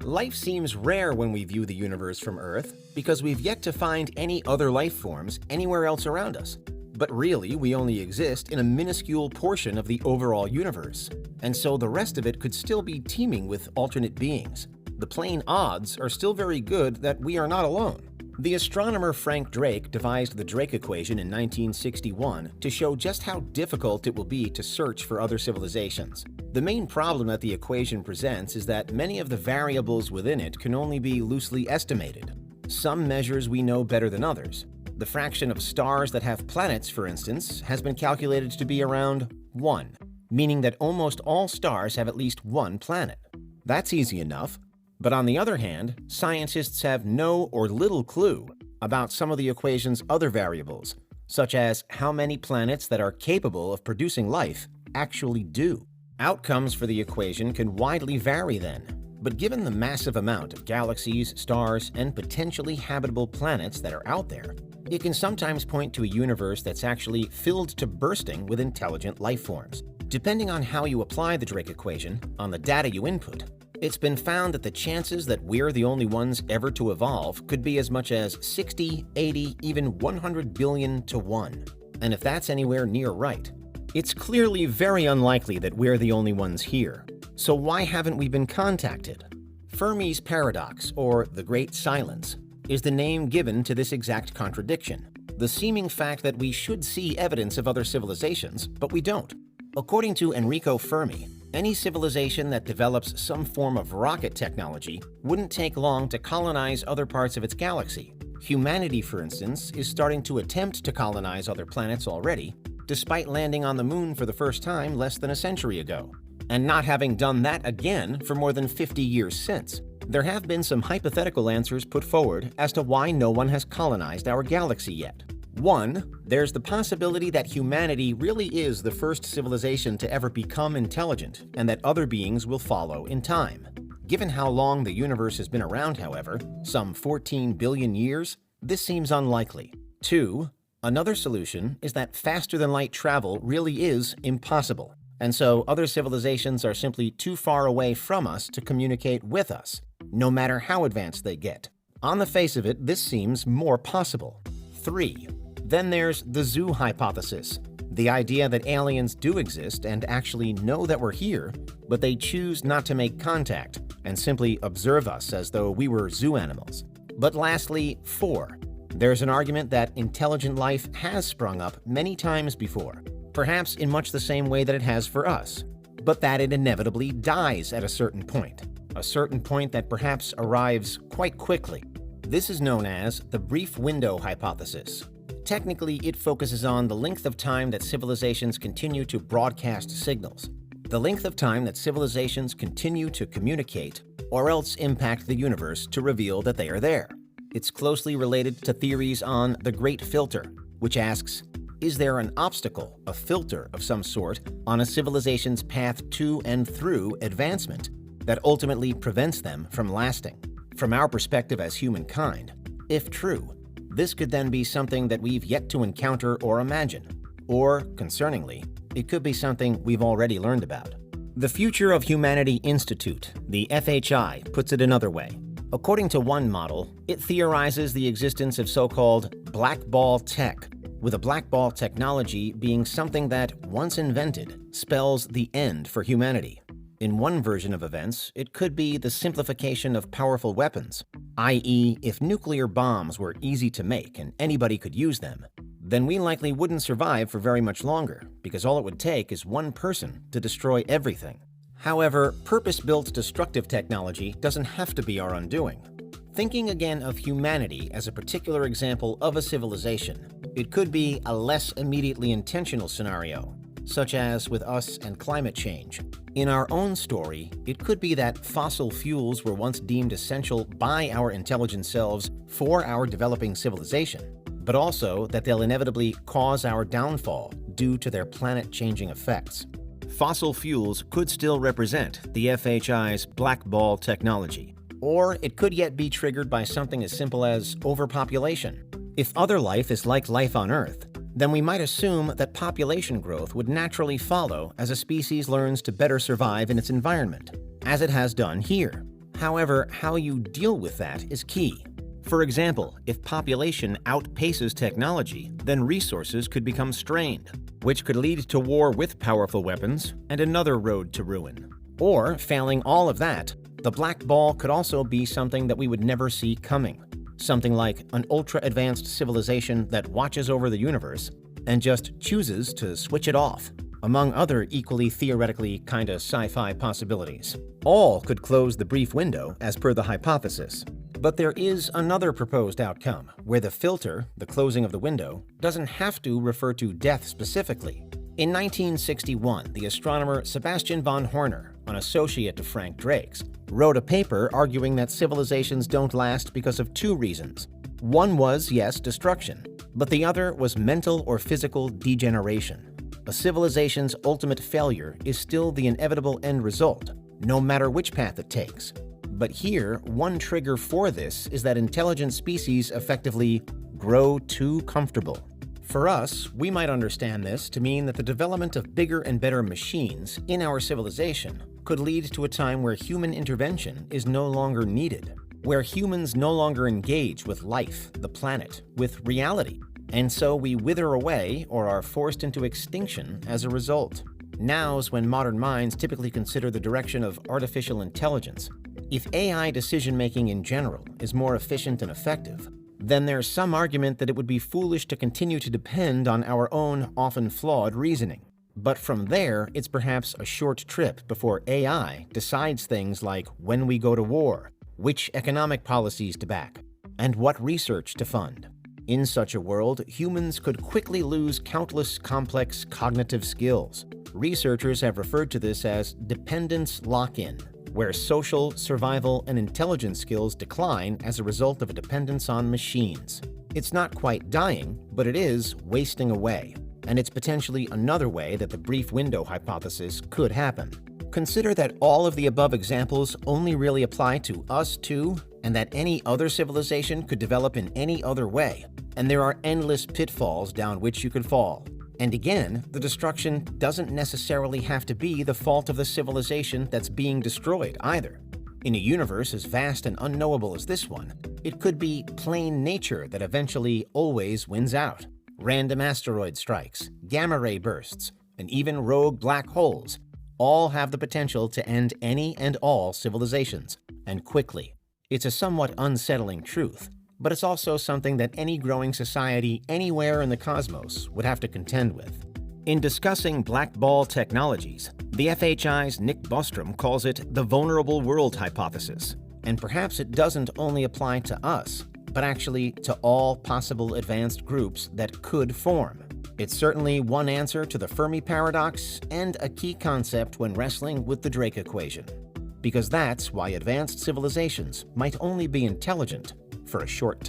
life seems rare when we view the universe from Earth because we've yet to find any other life forms anywhere else around us. But really, we only exist in a minuscule portion of the overall universe, and so the rest of it could still be teeming with alternate beings. The plain odds are still very good that we are not alone. The astronomer Frank Drake devised the Drake equation in 1961 to show just how difficult it will be to search for other civilizations. The main problem that the equation presents is that many of the variables within it can only be loosely estimated. Some measures we know better than others. The fraction of stars that have planets, for instance, has been calculated to be around 1, meaning that almost all stars have at least one planet. That's easy enough. But on the other hand, scientists have no or little clue about some of the equation's other variables, such as how many planets that are capable of producing life actually do. Outcomes for the equation can widely vary then, but given the massive amount of galaxies, stars, and potentially habitable planets that are out there, it can sometimes point to a universe that's actually filled to bursting with intelligent life forms. Depending on how you apply the Drake equation, on the data you input, it's been found that the chances that we're the only ones ever to evolve could be as much as 60, 80, even 100 billion to 1. And if that's anywhere near right, it's clearly very unlikely that we're the only ones here. So why haven't we been contacted? Fermi's paradox, or the Great Silence, is the name given to this exact contradiction. The seeming fact that we should see evidence of other civilizations, but we don't. According to Enrico Fermi, any civilization that develops some form of rocket technology wouldn't take long to colonize other parts of its galaxy. Humanity, for instance, is starting to attempt to colonize other planets already, despite landing on the moon for the first time less than a century ago, and not having done that again for more than 50 years since. There have been some hypothetical answers put forward as to why no one has colonized our galaxy yet. One, there's the possibility that humanity really is the first civilization to ever become intelligent, and that other beings will follow in time. Given how long the universe has been around, however, some 14 billion years, this seems unlikely. Two, another solution is that faster-than-light travel really is impossible, and so other civilizations are simply too far away from us to communicate with us, no matter how advanced they get. On the face of it, this seems more possible. Three, then there's the zoo hypothesis, the idea that aliens do exist and actually know that we're here, but they choose not to make contact and simply observe us as though we were zoo animals. But lastly, 4, there's an argument that intelligent life has sprung up many times before, perhaps in much the same way that it has for us, but that it inevitably dies at a certain point that perhaps arrives quite quickly. This is known as the brief window hypothesis. Technically, it focuses on the length of time that civilizations continue to broadcast signals, the length of time that civilizations continue to communicate, or else impact the universe to reveal that they are there. It's closely related to theories on the Great Filter, which asks, is there an obstacle, a filter of some sort, on a civilization's path to and through advancement that ultimately prevents them from lasting? From our perspective as humankind, if true, this could then be something that we've yet to encounter or imagine. Or, concerningly, it could be something we've already learned about. The Future of Humanity Institute, the FHI, puts it another way. According to one model, it theorizes the existence of so-called black ball tech, with a black ball technology being something that, once invented, spells the end for humanity. In one version of events, it could be the simplification of powerful weapons, i.e., if nuclear bombs were easy to make and anybody could use them, then we likely wouldn't survive for very much longer, because all it would take is one person to destroy everything. However, purpose-built destructive technology doesn't have to be our undoing. Thinking again of humanity as a particular example of a civilization, it could be a less immediately intentional scenario, such as with us and climate change. In our own story, it could be that fossil fuels were once deemed essential by our intelligent selves for our developing civilization, but also that they'll inevitably cause our downfall due to their planet-changing effects. Fossil fuels could still represent the FHI's black ball technology, or it could yet be triggered by something as simple as overpopulation. If other life is like life on Earth, then we might assume that population growth would naturally follow as a species learns to better survive in its environment, as it has done here. However, how you deal with that is key. For example, if population outpaces technology, then resources could become strained, which could lead to war with powerful weapons and another road to ruin. Or, failing all of that, the black ball could also be something that we would never see coming. Something like an ultra-advanced civilization that watches over the universe and just chooses to switch it off, among other equally theoretically kinda sci-fi possibilities. All could close the brief window as per the hypothesis. But there is another proposed outcome, where the filter, the closing of the window, doesn't have to refer to death specifically. In 1961, the astronomer Sebastian von Horner, an associate to Frank Drake's, wrote a paper arguing that civilizations don't last because of two reasons. One was, yes, destruction, but the other was mental or physical degeneration. A civilization's ultimate failure is still the inevitable end result, no matter which path it takes. But here, one trigger for this is that intelligent species effectively grow too comfortable. For us, we might understand this to mean that the development of bigger and better machines in our civilization could lead to a time where human intervention is no longer needed, where humans no longer engage with life, the planet, with reality, and so we wither away or are forced into extinction as a result. Now's when modern minds typically consider the direction of artificial intelligence. If AI decision-making in general is more efficient and effective, then there's some argument that it would be foolish to continue to depend on our own, often flawed reasoning. But from there, it's perhaps a short trip before AI decides things like when we go to war, which economic policies to back, and what research to fund. In such a world, humans could quickly lose countless complex cognitive skills. Researchers have referred to this as dependence lock-in, where social, survival, and intelligence skills decline as a result of a dependence on machines. It's not quite dying, but it is wasting away, and it's potentially another way that the brief window hypothesis could happen. Consider that all of the above examples only really apply to us too, and that any other civilization could develop in any other way, and there are endless pitfalls down which you could fall. And again, the destruction doesn't necessarily have to be the fault of the civilization that's being destroyed either. In a universe as vast and unknowable as this one, it could be plain nature that eventually always wins out. Random asteroid strikes, gamma ray bursts, and even rogue black holes all have the potential to end any and all civilizations, and quickly. It's a somewhat unsettling truth, but it's also something that any growing society anywhere in the cosmos would have to contend with. In discussing black ball technologies, the FHI's Nick Bostrom calls it the vulnerable world hypothesis, and perhaps it doesn't only apply to us, but actually to all possible advanced groups that could form. It's certainly one answer to the Fermi paradox and a key concept when wrestling with the Drake equation, because that's why advanced civilizations might only be intelligent for a short time.